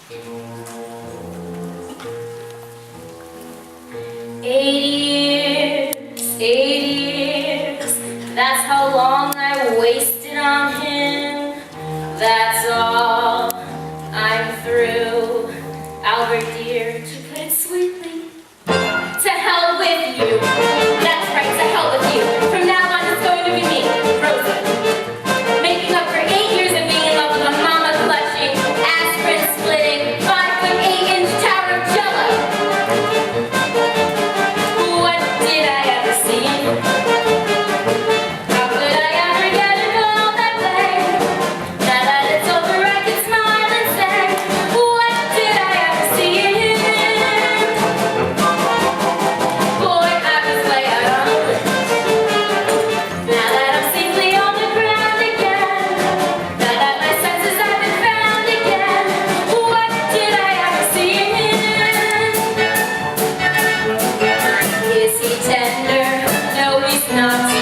8 years, that's how long I wasted on him. That's all, I'm through. Albert dear, to put it sweetly, to hell with you. That's right, to hell with you. From now on it's going to be me, Rosa. Making up for 8 years of being in love with a mama clutching, aspirin splitting, 5'8" tower of jello. What did I ever see? How could I ever get involved that way? Now that it's over, I can smile and say, what did I ever see in him? Boy, I was way out on the limb. Now that I'm safely on the ground again, now that my senses have been found again, what did I ever see in him? Is he tender? No, he's not.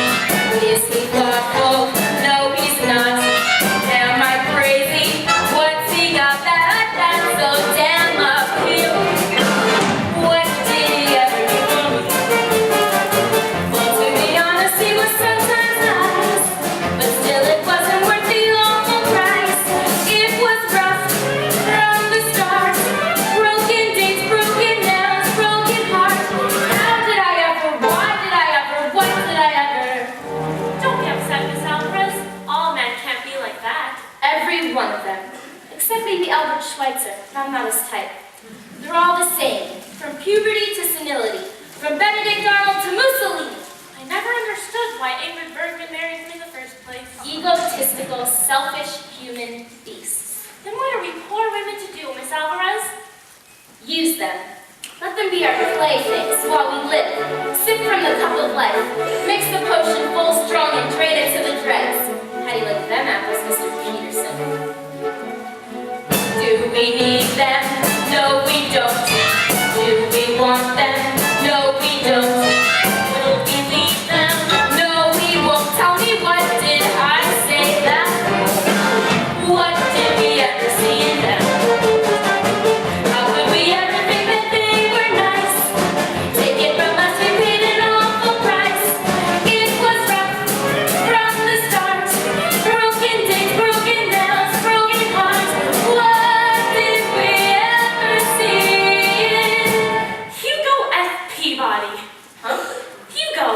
Is he thoughtful? No, he's not. Am I crazy? What's he got that's so damn appealing? What did he ever do for me? Well, to be honest, he was sometimes nice, but still it wasn't worth the awful price. It was rough from the start. Broken dates, broken nails, broken heart. How did I ever? Why did I ever? What did I ever? Don't be upset, Miss Alvarez. All men can't be like that. Every one of them, except maybe Albert Schweitzer. I'm not his type. They're all the same, from puberty to senility, from Benedict Arnold to Mussolini. I never understood why Ingrid Bergman married him in the first place. Egotistical, selfish human beasts. Then what are we poor women to do, Miss Alvarez? Use them. Let them be our playthings while we live. Sip from the cup of life. Mix the potion full strong and drain it to the dregs. How do you like them apples, Mr. Peterson? Do we need them? No, we don't. Do we want them? No, we don't. Will we leave them? No, we won't. Tell me, what did I say that? What did we ever see in them? How could we ever think that they were nice? Take it from us, we paid an awful price. It was rough from the start. Broken days, broken nails, broken hearts. What did we ever see? Hugo F. Peabody. Huh? Hugo,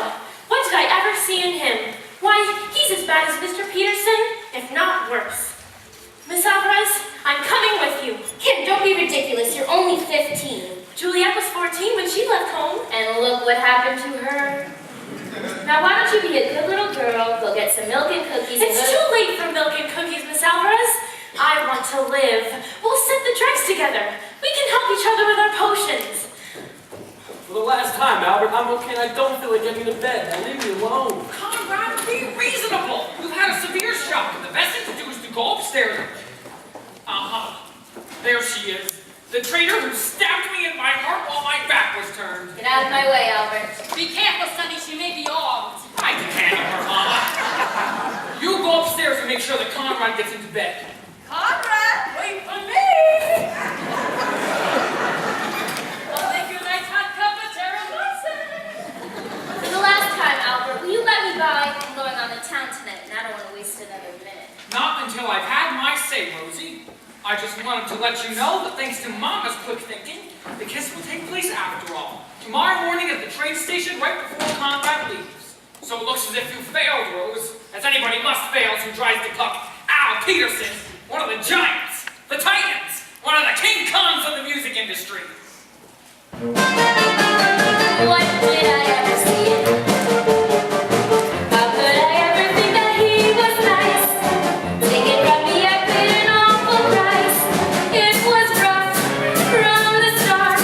what did I ever see in him? Why, he's as bad as Mr. Peterson, if not worse. Miss Alvarez, I'm coming with you. Kim, don't be ridiculous. You're only 15. Juliet was 14 when she left home. And look what happened to her. Now, why don't you be a good little girl, go get some milk and cookies and It's go too late for milk and cookies, Miss Alvarez. I want to live. We'll set the dregs together. We can help each other with our potions. For the last time, Albert, I'm okay and I don't feel like getting to bed. Now leave me alone. Conrad, be reasonable. You've had a severe shock, and the best thing to do is to go upstairs. There she is. The traitor who stabbed me in my heart while my back was turned. Get out of my way, Albert. Be careful, Sonny, she may be armed. I can handle her, Mama. You go upstairs and make sure that Conrad gets into bed. Conrad, wait for me! I'll make you a nice hot cup of For the last time, Albert, will you let me by? I'm going on to town tonight, and I don't want to waste another minute. Not until I've had my say, Rosie. I just wanted to let you know that thanks to Mama's quick thinking, the kiss will take place after all. Tomorrow morning at the train station right before Conrad leaves. So it looks as if you failed, Rose, as anybody must fail who tries to cup Al Peterson, one of the giants, the titans, one of the King Kongs of the music industry. What did I ever see? How could I ever think that he was nice? Take it from me, I paid an awful price. It was rough from the start.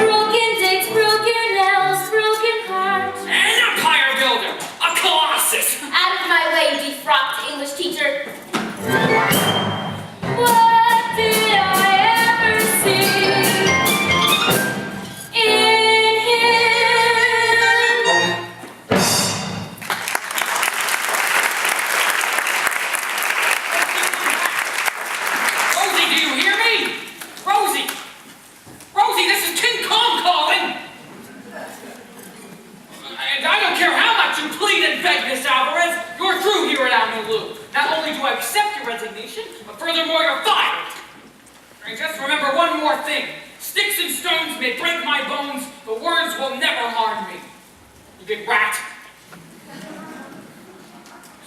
Broken dates, broken nails, broken heart. An empire builder, a colossus. Out of my way, defrocked English teacher. What did I ever see in him? And just remember one more thing. Sticks and stones may break my bones, but words will never harm me. You big rat.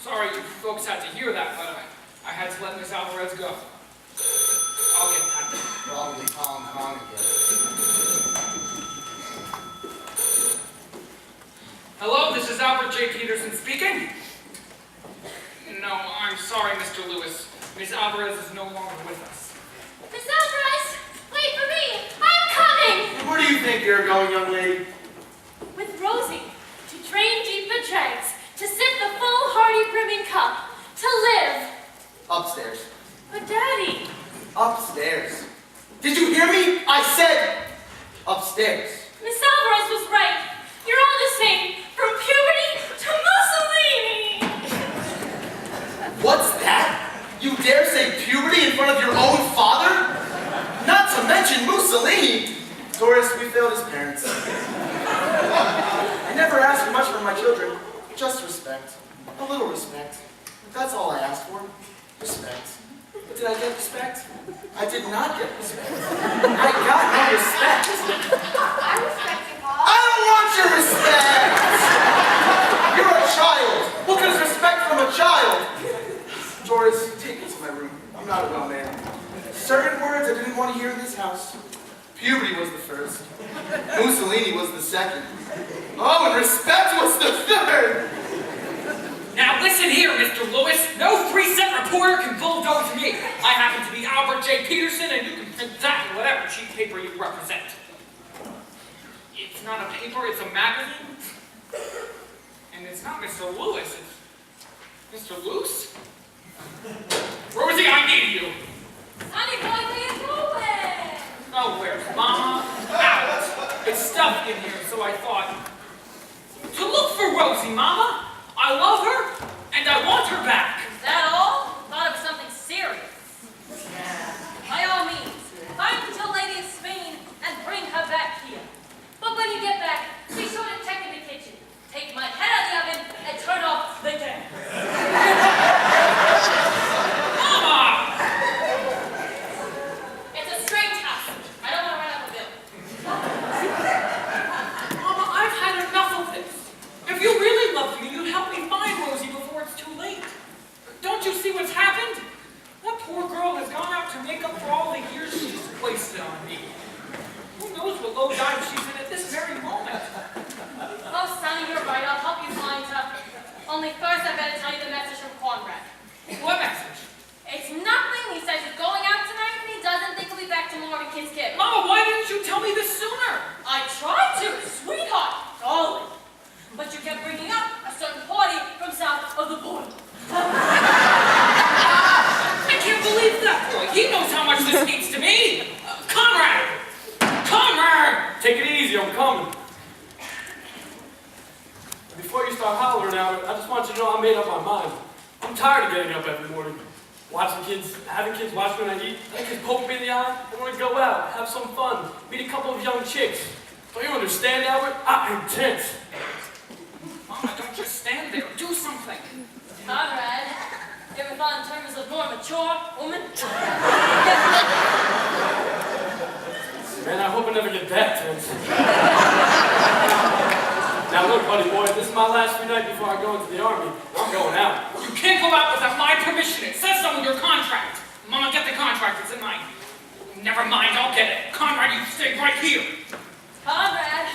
Sorry you folks had to hear that, but I had to let Miss Alvarez go. I'll get that. Probably Hong Kong again. Hello, this is Albert J. Peterson speaking. No, I'm sorry, Mr. Lewis. Miss Alvarez is no longer with us. Miss Alvarez, wait for me! I'm coming! Where do you think you're going, young lady? With Rosie, to drain deep the dregs, to sip the full hearty brimming cup, to live. Upstairs. But Daddy, Upstairs. Did you hear me? I said upstairs. Miss Alvarez was right. You're all the same, from puberty to Mussolini. What's that? You dare say puberty in front of your own father? Not to mention Mussolini. Doris, we failed as parents. I never asked for much from my children. Just respect. A little respect. That's all I asked for. Respect. But did I get respect? I did not get respect. I got no respect. I respect you, Paul. I don't want your respect! You're a child. What is respect from a child? Doris, take me to my room. I'm not a well man. Certain words I didn't want to hear in this house. Puberty was the first. Mussolini was the second. Oh, and respect was the third! Now listen here, Mr. Lewis. No 3-cent reporter can bulldoze me. I happen to be Albert J. Peterson, and you can print that in whatever cheap paper you represent. It's not a paper, it's a magazine. And it's not Mr. Lewis, it's Mr. Luce. Rosie, I need you. Sonny boy, where's moving? Oh, where's Mama? Out. It's stuffed in here, so I thought to look for Rosie, Mama. I love her, and I want her back. Is that all? Thought of something serious. By all means, find the lady in Spain and bring her back here. But when you get back, be sure to check in the kitchen. Take my head out of the oven and turn off the gas. Mama! It's a strange house. I don't want to run up a bill. Mama, I've had enough of this. If you really loved me, you'd help me find Rosie before it's too late. Don't you see what's happened? That poor girl has gone out to make up for all the years she's wasted on me. Who knows what low dive she's in at this very moment? Oh, Sonny, you're right. I'll help you find her. Only first I better tell you the message from Conrad. What message? It's nothing. He says he's going out tonight and he doesn't think he'll be back tomorrow to kiss Kip. Mama, why didn't you tell me this sooner? I tried to, sweetheart, darling. But you kept bringing up a certain party from south of the border. I can't believe that boy. He knows how much this means to me. Comrade! Comrade! Take it easy, I'm coming. Before you start hollering out, I just want you to know I made up my mind. I'm tired of getting up every morning, having kids watch when I eat, let kids poke me in the eye. I want to go out, have some fun, meet a couple of young chicks. Don't you understand, Albert? I'm intense. Mama, don't just stand there. Do something. Conrad, you ever thought in terms of more mature woman? Man, I hope I never get that tense. Now look, buddy boy, this is my last free night before I go into the army. I'm going out. You can't go out without my permission. It says so in your contract. Mama, get the contract. It's in mine. Never mind, I'll get it. Conrad, you stay right here. Conrad.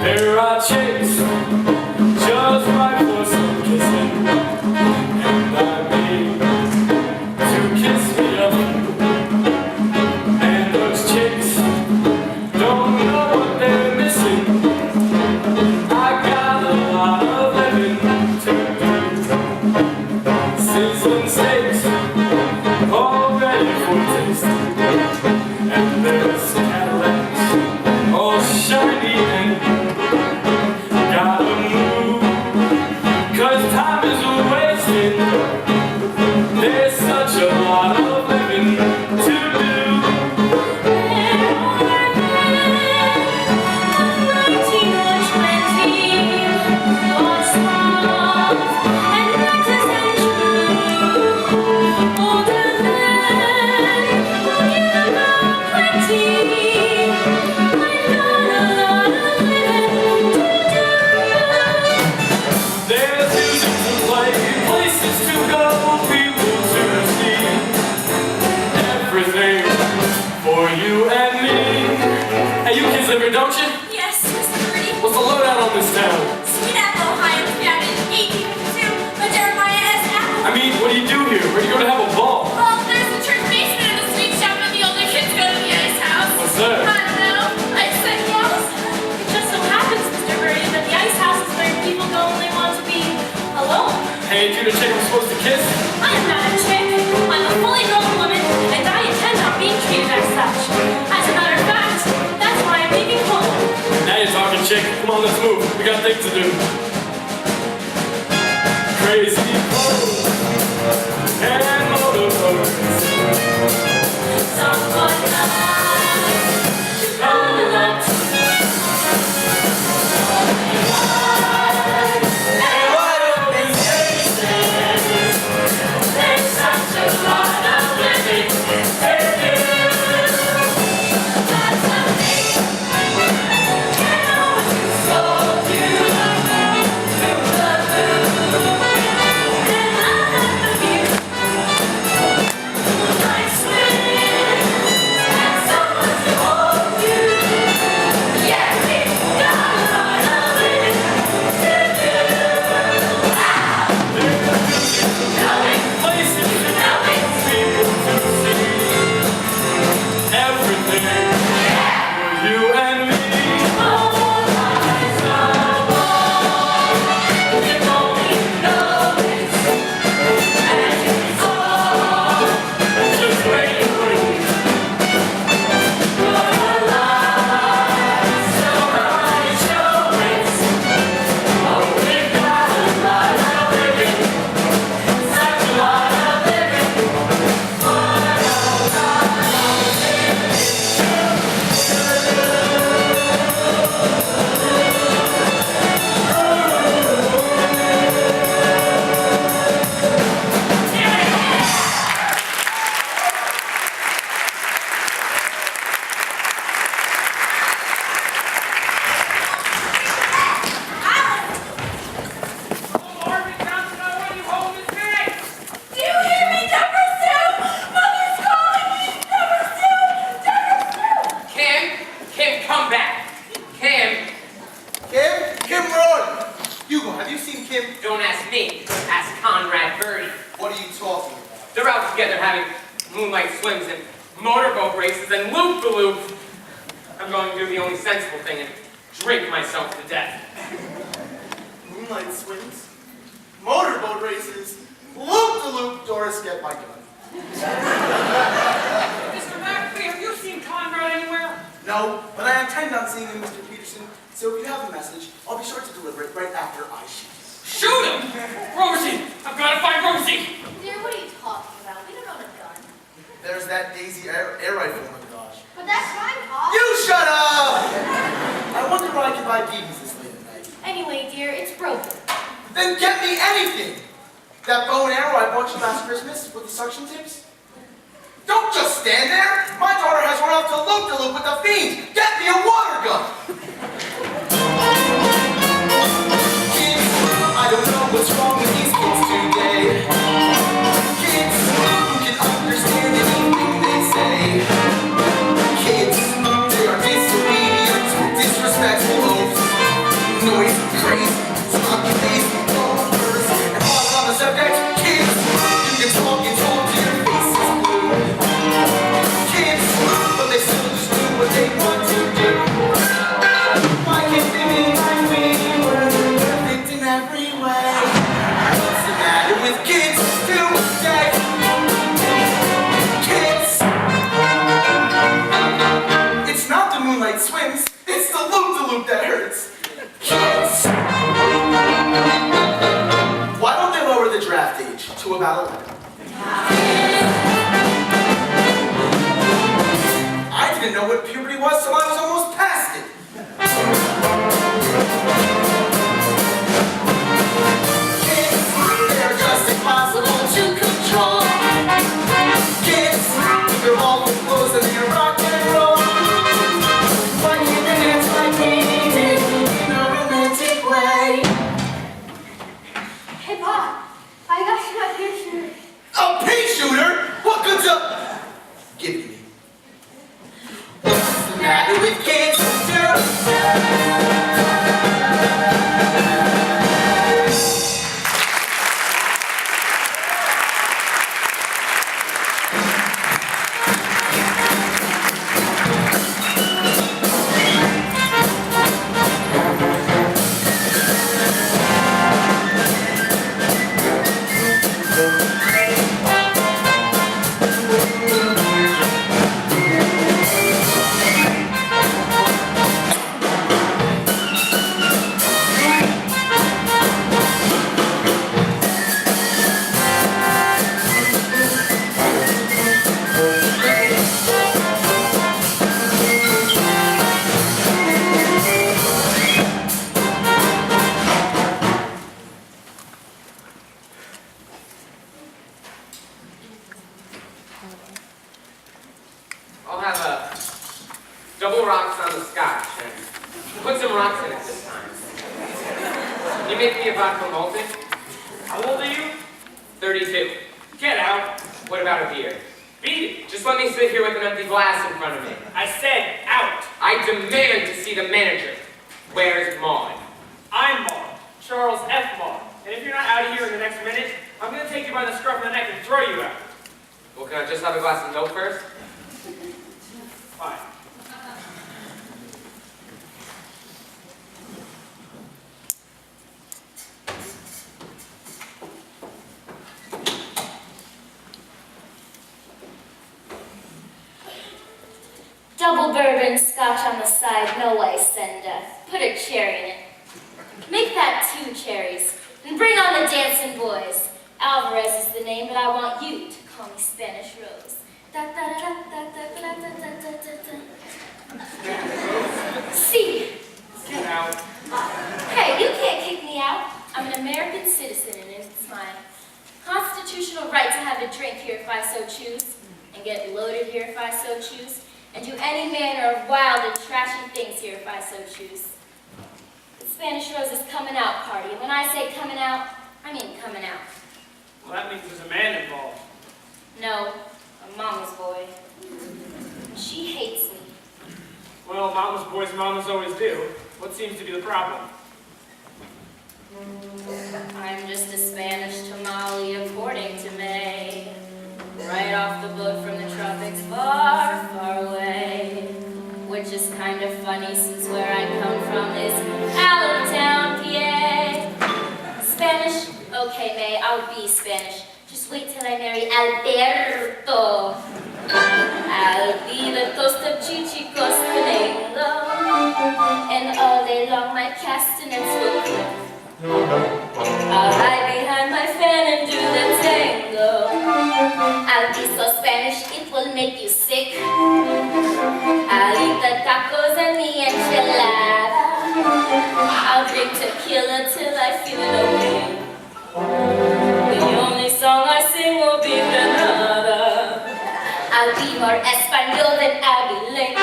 There are chicks just right for some kissing, and I mean to kiss me up. And those chicks don't know what they're missing. I got a lot of living to do. Sizzling steaks, all ready for taste, and there's Cadillacs the lowdown on this town? Sweet apple pie was founded in 1852 by Jeremiah S. Apple. I mean, what do you do here? Where do you go to have a ball? Well, there's a church basement and a sweet shop, and the older kids go to the ice house. What's that? I don't know. I said yes. It just so happens, Mr. Birdie, that the ice house is where people go when they want to be alone. Hey, you the chick I'm supposed to kiss? I am not a chick. I'm a fully grown woman, and I intend on being treated as such. As a matter of fact, that's why I'm leaving home. Now you're talking, chick. Come on, let's move. We got things to do. Crazy clothes and motorboats. Someone else roll up. There's such a lot of living to do. That's something can always solve you. And I have the view. Nice swing and someone to hold you. Yeah, we've got a lot of living to do. Knowing, Places to go, people to see. Everything for you and me. all eyes are on. If only you know this, and it's all just waiting for you. You're alive, so I show it. Oh, we've got a lot of living, such a lot of living. What a lot Marvin Johnson, I want you home this minute. Do you hear me, Number Sue? Mother's calling me, Number Sue! Number Sue! Kim, come back. Kim, Kim, where are you? Hugo, have you seen Kim? don't ask me. Ask Conrad Birdie. What are you talking about? They're out together having moonlight swims and motorboat races and loop-the-loop. I'm going to do the only sensible thing and drink myself to death. Moonlight swims, motorboat races, loop-de-loop, Doris, get my gun. Mr. McAfee, have you seen Conrad anywhere? No, but I intend on seeing him, Mr. Peterson, so if you have a message, I'll be sure to deliver it right after I shoot. Shoot him! Rosie! I've got to find Rosie! Dear, what are you talking about? We don't own a gun. There's that Daisy air rifle in the garage. But that's mine, Paul. You shut up! I wonder where I can buy BBs this late at night. Anyway, dear, it's broken. Then get me anything! That bow and arrow I bought you last Christmas with the suction tips? Don't just stand there! My daughter has run off to loop-de-loop with the fiend! Get me a water gun! Kids, I don't know what's wrong with these kids today. Kids who can understand anything they say. Kids, they are disobedient, disrespectful oafs, noise, crazy, talking face, bumpers, and while on the subject, kids, you can talk and talk till your face is blue. Kids, but they still just do what they want to do. Why can't they be like we were, perfect in every way? What's the matter with kids today? Kids, it's not the moonlight swims, it's the loop-de-loop that hurts. Kids, why don't they lower the draft age to about 11? I didn't know what puberty was till I was almost past it. Kids, they're just impossible to control. Kids, they're all with clothes and they rock and roll. Why can't they dance like we did in a romantic way? Hey, Pa, I got you my pea shooter. A pea shooter? What good's up? Give it to me. What's the matter with kids? rocks in it this time. Can you make me a vodka multi? How old are you? 32. Get out. What about a beer? Beat it. Just let me sit here with an empty glass in front of me. I said out. I demand to see the manager. Where's Maud? I'm Maud. Charles F. Maud. And if you're not out of here in the next minute, I'm going to take you by the scruff of the neck and throw you out. Well, can I just have a glass of milk first? Fine. Double bourbon, scotch on the side, no ice, and put a cherry in it. Make that 2 cherries, and bring on the dancing boys. Alvarez is the name, but I want you to call me Spanish Rose. See? Get out. Hey, you can't kick me out. I'm an American citizen, and it's my constitutional right to have a drink here if I so choose, and get loaded here if I so choose, and do any manner of wild and trashy things here if I so choose. The Spanish Rose is coming out party, and when I say coming out, I mean coming out. Well, that means there's a man involved. No, I'm Mama's boy. She hates me. Well, mama's boys mamas always do. What seems to be the problem? I'm just a Spanish tamale according to May. Right off the boat from the tropics far, far away. Which is kind of funny since where I come from is Allentown, PA. Spanish? Okay, May, I'll be Spanish. Just wait till I marry Alberto. I'll be the toast of chichicos tengo. And all day long my castanets will click. I'll hide behind my fan and do the tango. I'll be so Spanish it will make you sick. I'll eat the tacos and the enchilada. I'll drink tequila till I feel no pain. The only song I sing will be Granada. I'll be more Espanol than Abilene.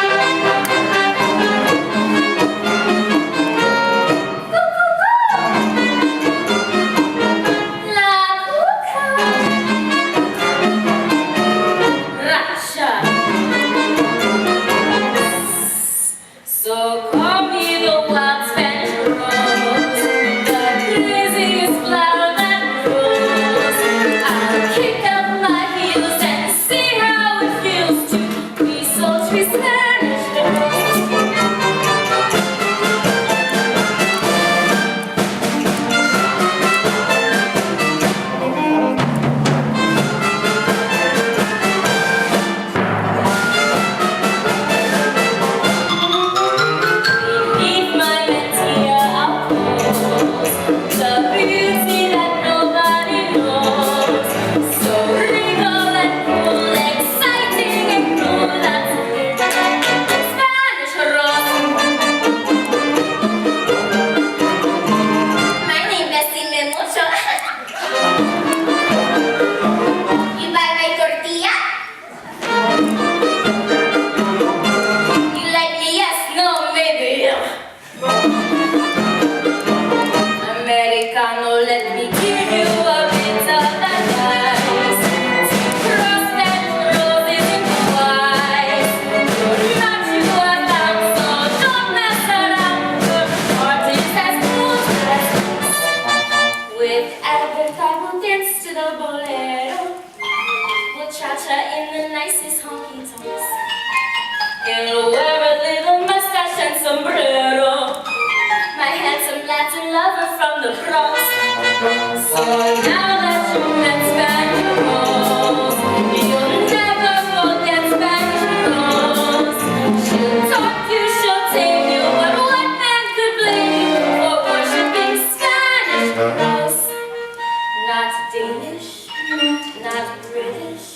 So call me the wild Spanish rose, the craziest flower that grows. I'll kick up my heels and see how it feels to be sultry Spanish girls. Beneath my mantilla I'll pose, the beauty that nobody knows. So regal and cool, exciting and cool, that's Spanish rose. My name is Dime Mucho. You buy my tortilla? You like me? Yes, no, maybe. Americano, let me give you a bit of advice. Cross that road isn't wise. You're not you are found, so don't mess around. Your heart is as cool as with Albert, I will dance to the bolero. We'll cha-cha in the nicest honky-tonks. You'll wear a little mustache and sombrero. My handsome Latin lover from the Bronx. So now that you met Spanish Rose, you'll never forget Spanish Rose. She'll talk you, she'll tame you, but what man could blame you for worshiping Spanish Rose? Not Danish, not British,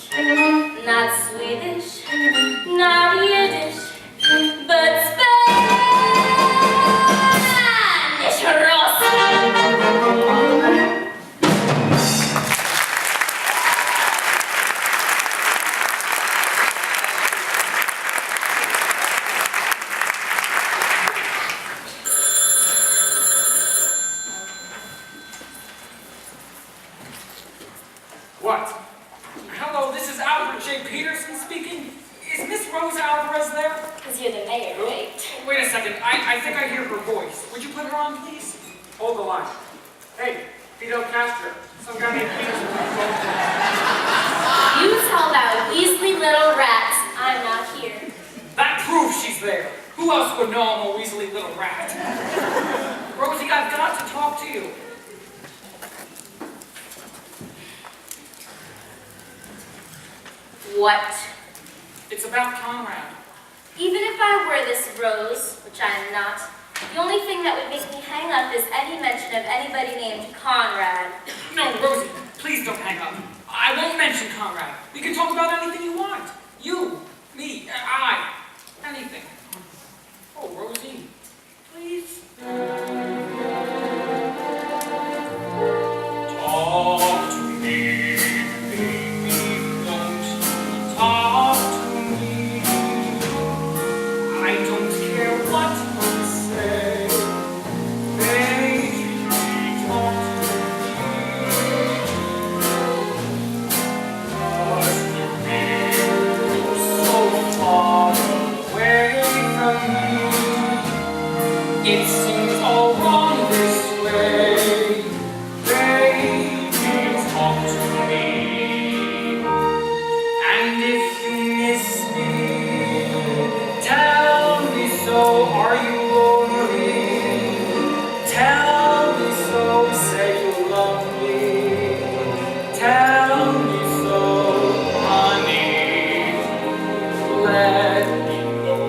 not Swedish, not Yiddish, but Spanish Rose. What? Hello, this is Albert J. Peterson speaking. Is Miss Rosa Alvarez there? Because you're the mayor, right? Wait a second, I think I hear her voice. Would you put her on, please? Hold the line. Hey, Fidel Castro. Some guy named Peterson. You tell that weaselly little rat I'm not here. That proves she's there. Who else would know I'm a weaselly little rat? Rosie, I've got to talk to you. What? It's about Conrad. Even if I were this Rose, which I am not, the only thing that would make me hang up is any mention of anybody named Conrad. No, Rosie, please don't hang up. I won't mention Conrad. We can talk about anything you want. You, me, I, anything. Oh, Rosie, please. Talk to me, baby, won't you talk to me? I don't care what you say, baby, talk to me. Must you be so far away from me? It seems all wrong this way, baby, talk to me. And if you miss me, tell me so. Are you lonely? Tell me so. Say you love me. Tell me so, honey. Let me know.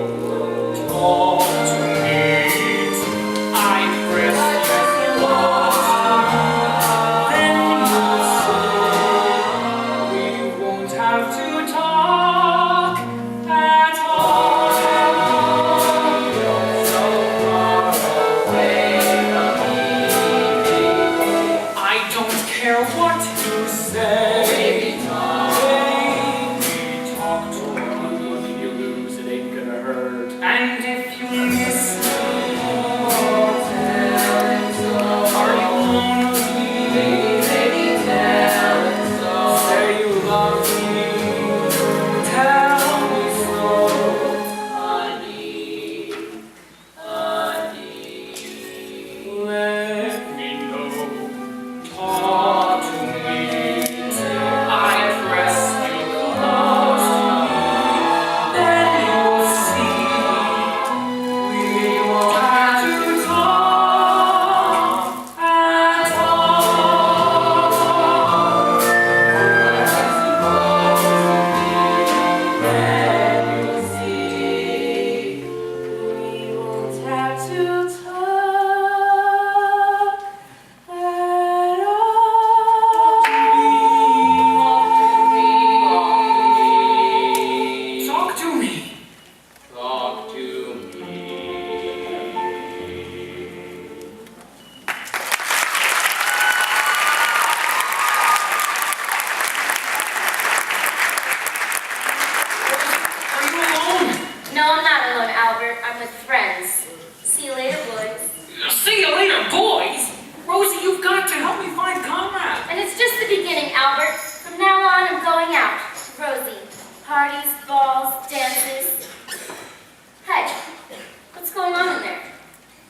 Talk to me. I press you close. Then you say we won't have to talk at all. You're so far away from me. I don't care what you say. Baby, talk to me. You lose, it ain't gonna hurt. And if you miss me, are you lonely? Baby, tell me so. Say you love me. Tell me so, honey, honey. Let me know. Talk to me. I press you close to me. Then you'll see we won't have to talk at all. Then you'll see we won't have to talk at all. Talk to me. Talk to me. Are you alone? No, I'm not alone, Albert. I'm with friends. See you later, boys. See you later, boys. Rosie, you've got to help me find Conrad. And it's just the beginning, Albert. From now on, I'm going out. Rosie. Parties, balls, dances. Hey, what's going on in there?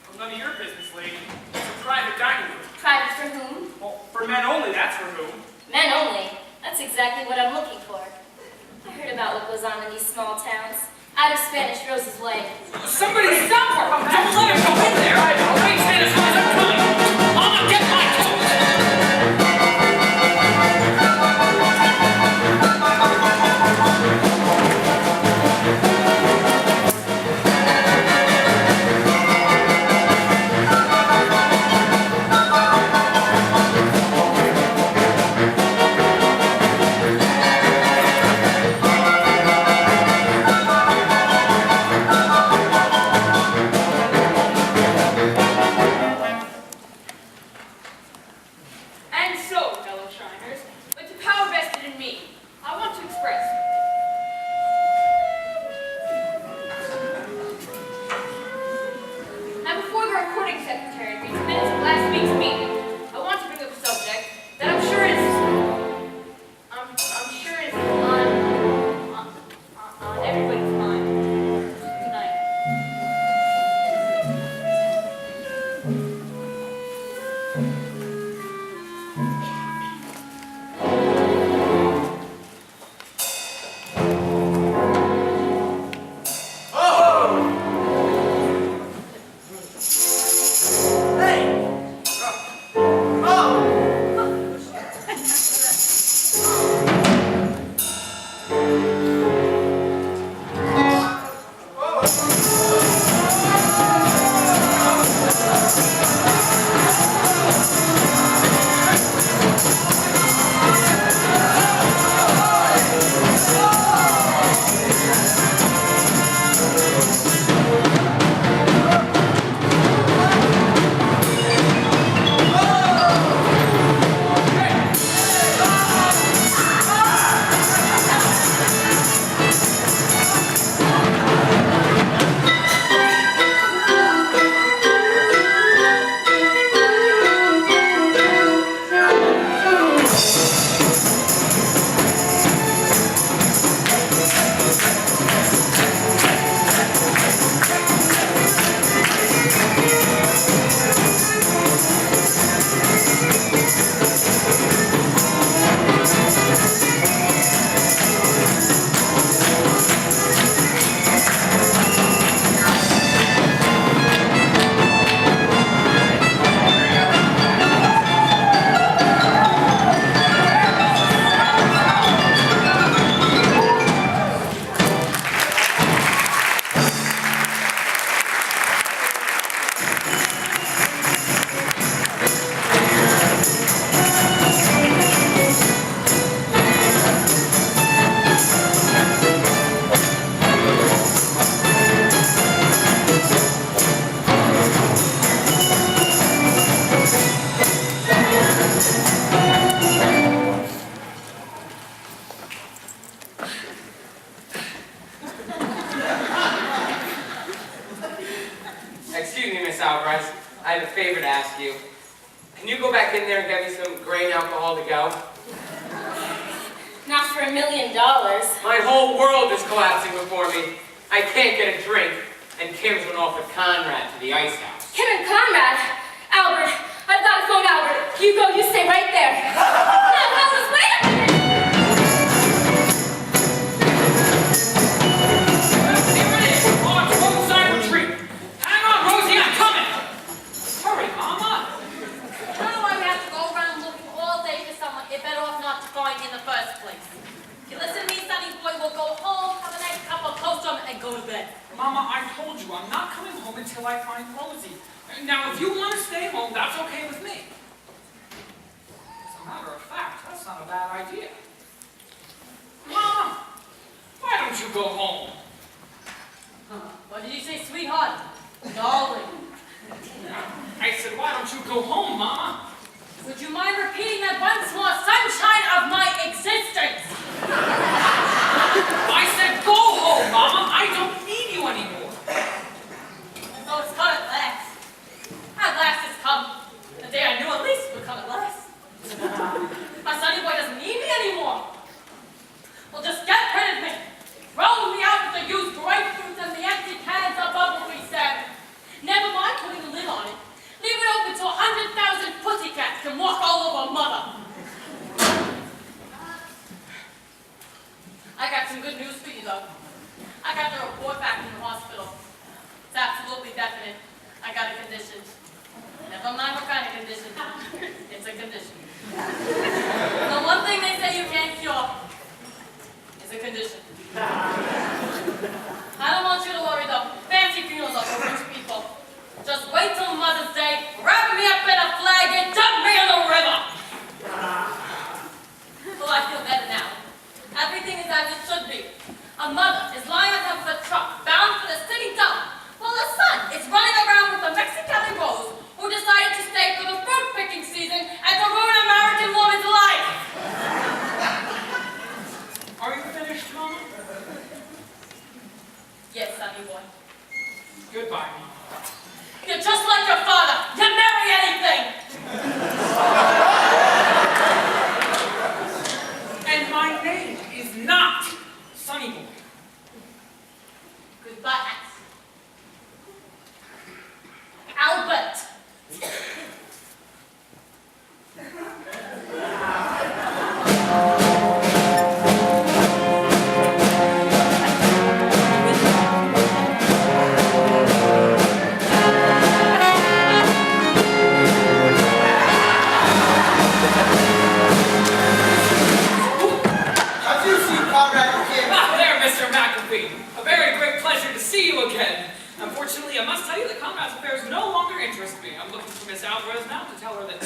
Well, none of your business, lady. It's a private dining room. Private for whom? Well, for men only, that's for whom. Men only. That's exactly what I'm looking for. I heard about what goes on in these small towns. Out of Spanish Rose's way. Somebody stop her! Don't let her go in there! Wait, Spanish Rose, I'm coming! Mama, get my coat! And so, fellow shiners, with the power vested in me, I want to express. Now, before the recording secretary reads minutes of last week's meeting, I want to bring up a subject that I'm sure is Excuse me, Miss Albright. I have a favor to ask you. Can you go back in there and get me some grain alcohol to go? Not for $1 million. My whole world is collapsing before me. I can't get a drink, and Kim's went off with Conrad to the ice house. Kim and Conrad. Albert, I've got to phone Albert. You go, you stay right there. No, fellas, wait a minute. Here it is. On roadside retreat. Hang on, Rosie, I'm coming. Hurry, Mama. How do I have to go around looking all day for someone you're better off not to find in the first place? You listen to me, sonny boy, we'll go home, have a nice cup of toast and go to bed. Mama, I told you I'm not coming home until I find Rosie. Now, if you want to stay home, that's okay with me. As a matter of fact, that's not a bad idea. Mom, why don't you go home? What did you say, sweetheart? Darling. I said, why don't you go home, Mama? Would you mind repeating that once more, sunshine of my existence? I said, go home, Mama. I don't need you anymore. So it's come at last. At last it's come. The day I knew at least would come at last. My sonny boy doesn't need me anymore. Well, just get rid of me. Roll me out with the used grapefruits and the empty cans of bubblegum salmon. Never mind putting a lid on it. Leave it open so 100,000 pussycats can walk all over mother. I got some good news for you, though. I got the report back from the hospital. It's absolutely definite. I got a condition. Never mind what kind of condition. It's a condition. The one thing they say you can't cure is a condition. I don't want you to worry, though. Fancy funerals are for rich people. Just wait till Mother's Day, wrap me up in a flag, and dump me in the river! Well, I feel better now. Everything is as it should be. A mother is lying on top of a truck, bound for the city dump, while the son is running around with a Mexicali Rose, who decided to stay for the fruit picking season and to ruin an American woman's life! Are you finished, Mama? Yes, sonny boy. Goodbye, Mama. You're just like your father. You marry anything! And my name is not Sonny Boy. Goodbye, Albert. Have you seen Conrad and Kim? Ah, there, Mr. McAfee. A very great pleasure to see you again. Unfortunately, I must tell you that Conrad's affairs no longer interest me. I'm looking for Miss Alvarez now to tell her that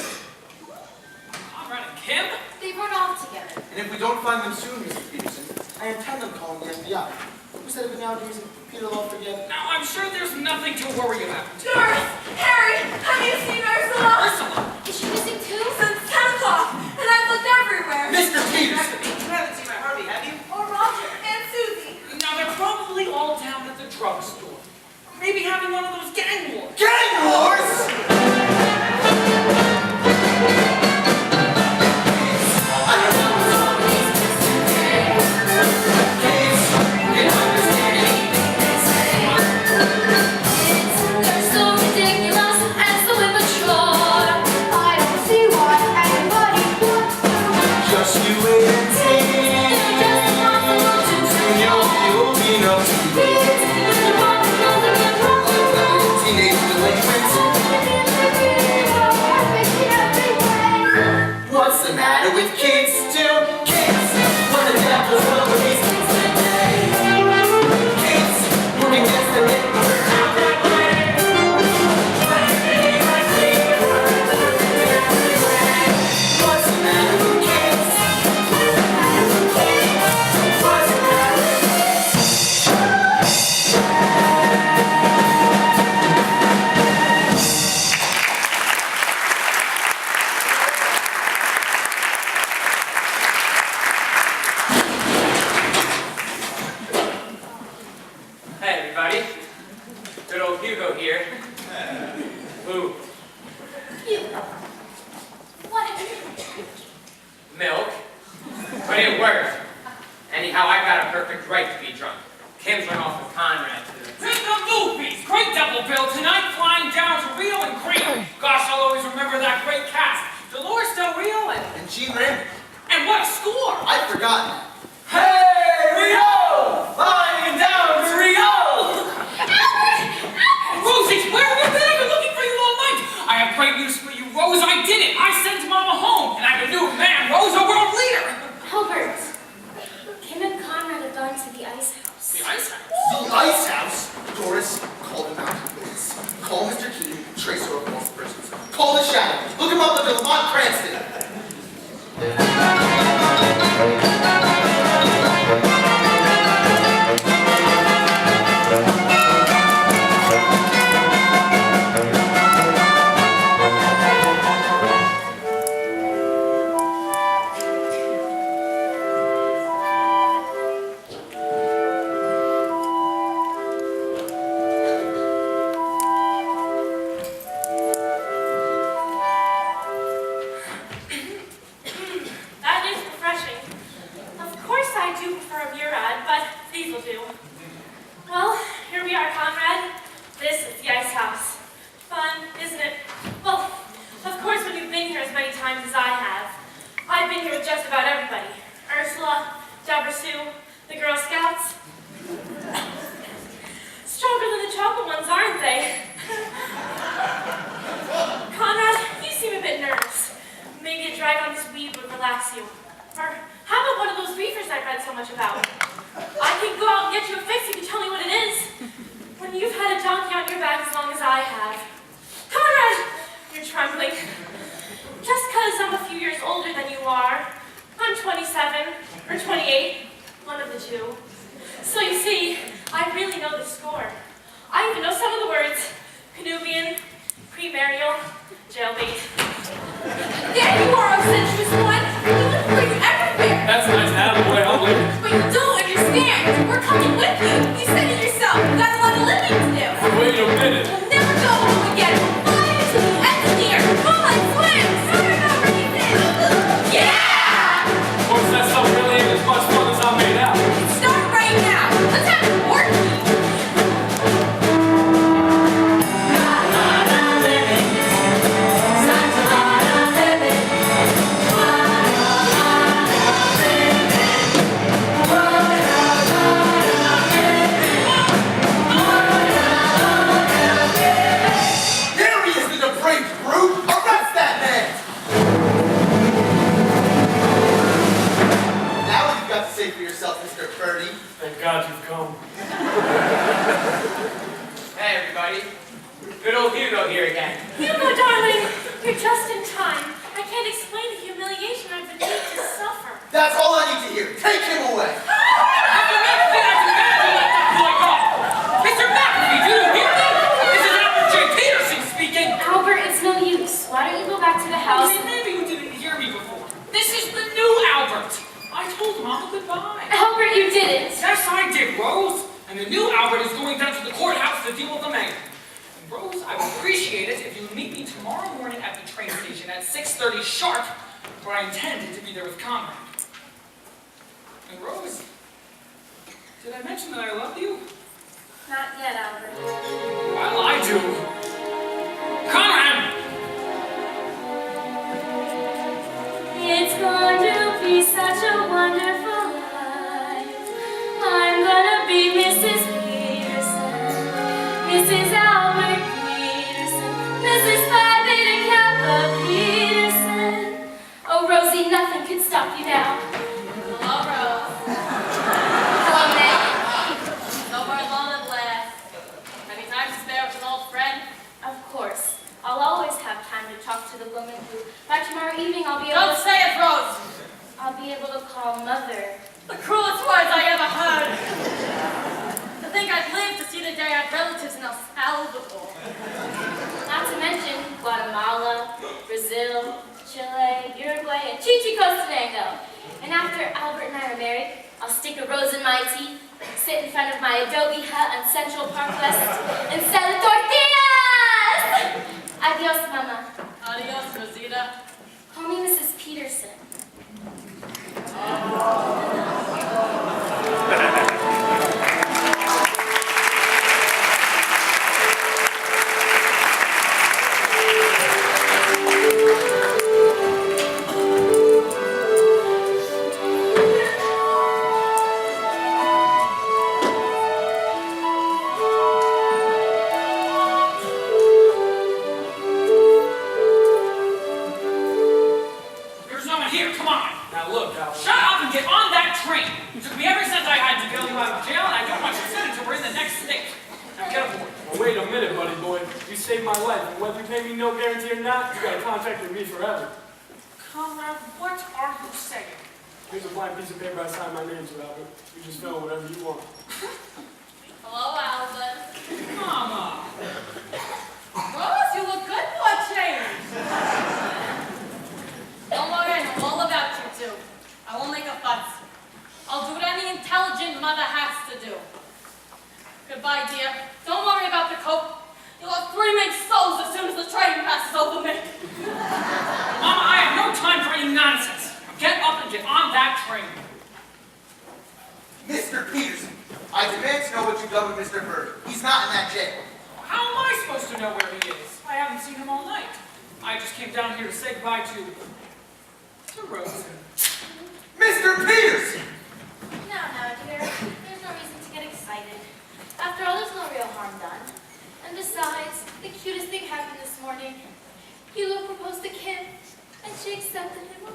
Conrad and Kim? They run off together. And if we don't find them soon, Mr. Peterson, I intend on calling the FBI. Who said it would nowadays Peter will forget? Now, I'm sure there's nothing to worry about. Doris! Harry! Have you seen Ursula? Ursula! Is she missing too? Since 10 o'clock, and I've looked everywhere. Mr. Peterson! You haven't seen my Harvey, have you? Or Roger and Susie. Now, they're probably all down at the drugstore. Maybe having one of those gang wars. Gang wars! They're so ridiculous. loop. You. What? Milk. But it worked. Anyhow, I got a perfect right to be drunk. Kim's run off with Conrad to the... Here's the movies! Great double bill tonight, flying down to Rio and Cream. Gosh, I'll always remember that great cast. Dolores Del Rio and Gene Rand, what a score! I'd forgotten. Hey, Rio! Flying down to Rio! Rosie, where have you been? I've been looking for you all night. I have great news for you, Rose. I did it. I sent Mama home, and I'm a new man, Rose, a world leader. Albert, Kim and Conrad have gone to the ice house. The ice house. The Ice House. Doris, call the mountain police. Call Mr. Keating, tracer of lost persons. Call the Shadow. Look him up at the Lamont Cranston. That is refreshing. Of course I do prefer a murad, but these will do. Well, here we are, Conrad. This is the ice house. Fun, isn't it? Well, of course when you've been here as many times as I have. I've been here with just about everybody. Ursula, Deborah Sue, the Girl Scouts. Stronger than the chocolate ones, aren't they? Conrad, you seem a bit nervous. Maybe a drag on this weed would relax you. Or how about one of those reefers I've read so much about? I can go out and get you a fix if you tell me what it is. When you've had a donkey on your back as long as I have. Conrad! You're trembling. Just because I'm a few years older than you are, I'm 27 or 28, one of the two. So you see, I really know the score. I even know some of the words. Canubian, premarial, jailbait. There you are, oh sensuous one. You look like you everywhere. That's nice to have, boy. I'll leave. But you don't understand. We're coming with you. You said it yourself. We've got a lot of living to do. Wait a minute. We'll never go home again. We'll fly into the end of the earth. Come on, swim. Swim over this. Yeah! Of course, that stuff really ain't as much fun as I made out. Start right now. Let's have it work. There he is, the depraved brute! Arrest that man! Now what you've got to say for yourself, Mr. Birdie? Thank God you've come. Hey, everybody. Good old Hugo here again. Hugo, darling, you're just in time. I can't explain the humiliation I've been made to suffer. That's all I need to hear. Take him away! Mr. McAfee, do you hear me? This is Albert J. Peterson speaking. Albert, it's no use. Why don't you go back to the house? Maybe you didn't hear me before. This is the new Albert. I told Mama goodbye. Albert, you didn't. Yes, I did, Rose. And the new Albert is going down to the courthouse to deal with the mayor. And Rose, I would appreciate it if you would meet me tomorrow morning at the train station at 6:30 sharp, where I intended to be there with Conrad. And Rose, did I mention that I love you? Not yet, Albert. Well, I do. Conrad! It's going to be such a wonderful life. I'm gonna be Mrs. Peterson, Mrs. Albert Peterson, Mrs. Phi Beta Kappa Peterson. Oh, Rosie, nothing can stop you now. Hello, Rose. Hello, Meg. So far alone at last. Any time to spare with an old friend? Of course. I'll always have time to talk to the woman who, by tomorrow evening, I'll be able Don't to... say it, Rose. I'll be able to call Mother. The cruelest words I ever heard. To think I'd live to see the day I had relatives in El Salvador. Not to mention Guatemala, Brazil, Chile, Uruguay, and Chichicostango. And after Albert and I are married, I'll stick a rose in my teeth, sit in front of my adobe hut on Central Park West, and sell tortillas! Adios, Mama. Adios, Rosita. Call me Mrs. Peterson. There's no one here, come on! Now look, Albert. Shut up and get on that train! It took me every cent I had to bail you out of jail, and I don't want you sitting until we're in the next state. Now get aboard. Well, wait a minute, buddy boy. You saved my life, and whether you pay me no guarantee or not, you got a contract with me forever. Conrad, what are you saying? Here's a blank piece of paper I signed my name to, Albert. You just fill in whatever you want. Hello, Albert. Mama. Rose, you look good for a change. Don't worry, I know all about you two. I won't make a fuss. I'll do what any intelligent mother has to do. Goodbye, dear. Don't worry about the coat. You'll have 3 mixed souls as soon as the train passes over me. Mama, I have no time for any nonsense. Now get up and get on that train. Mr. Peterson, I demand to know what you've done with Mr. Bird. He's not in that jail. How am I supposed to know where he is? I haven't seen him all night. I just came down here to say goodbye to Rosie. Mr. Peterson! No, dear. There's no reason to get excited. After all, there's no real harm done. And besides, the cutest thing happened this morning. Hilo proposed to Kim, and she accepted him.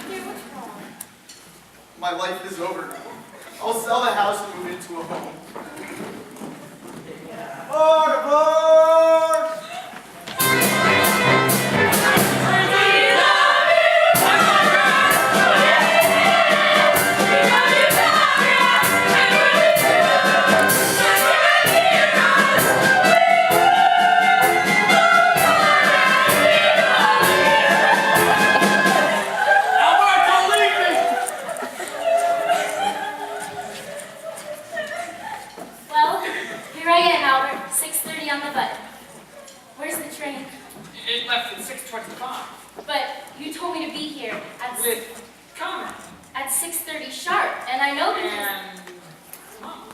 Dear, what's wrong? My life is over now. I'll sell the house and move into a home. Board! Well, here I am, Albert. 6:30 on the button. Where's the train? It left at 6:25. But you told me to be here With Conrad. at 6:30 sharp, and I know because... And Mom.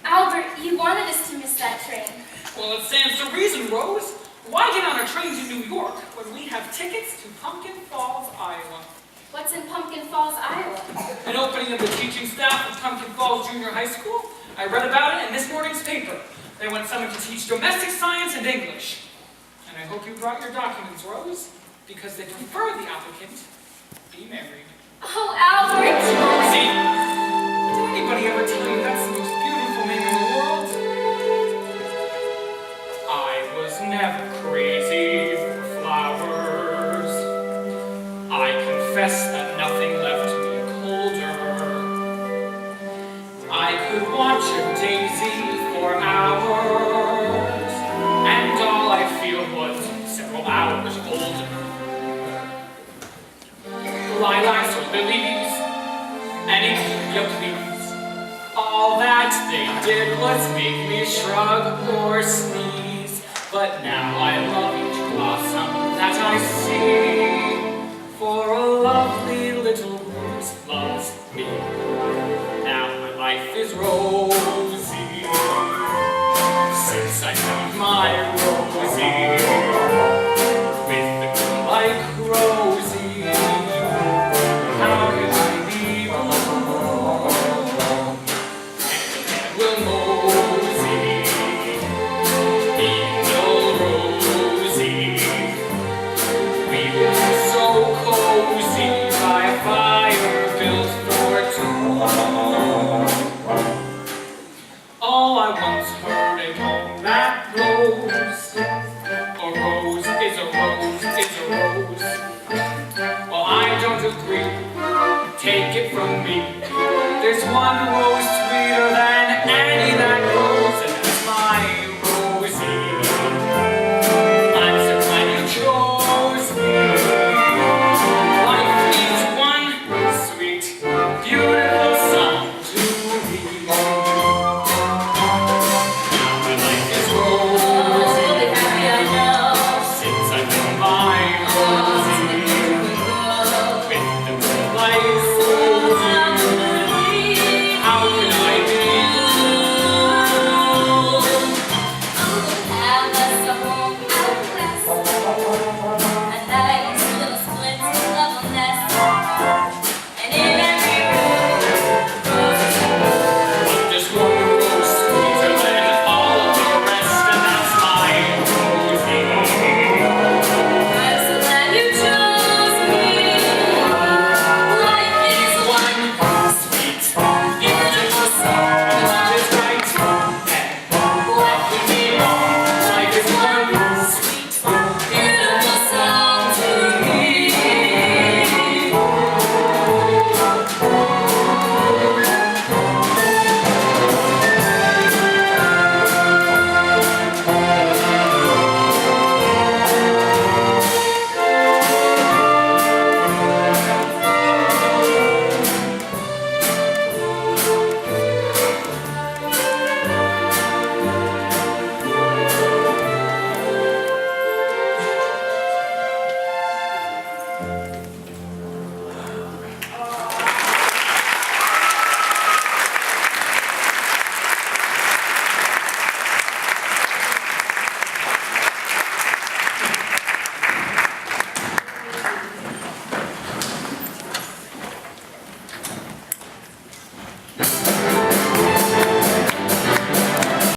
Albert, you wanted us to miss that train. Well, it stands to reason, Rose. Why get on a train to New York when we have tickets to Pumpkin Falls, Iowa? What's in Pumpkin Falls, Iowa? An opening of the teaching staff of Pumpkin Falls Junior High School. I read about it in this morning's paper. They want someone to teach domestic science and English. And I hope you brought your documents, Rose, because they prefer the applicant be married. Oh, Albert! See, did anybody ever tell you that's the most beautiful name in the world? I was never crazy for flowers. I confess that nothing left me colder. I could watch a daisy for hours, and all I feel was several hours older. Lilacs or lilies, any you please. All that they did was make me shrug or sneeze. But now I love each blossom that I see, for a lovely little rose loves me. Now my life is rosy, since I found my Rosie, with a girl like Rosie. How can I be blue? And will mosey, angel Rosie. We've been so cozy by a fire built for two. All I once heard a poem that blows. A rose is a rose is a rose. Well, I don't agree. Take it from me. There's one rose sweeter than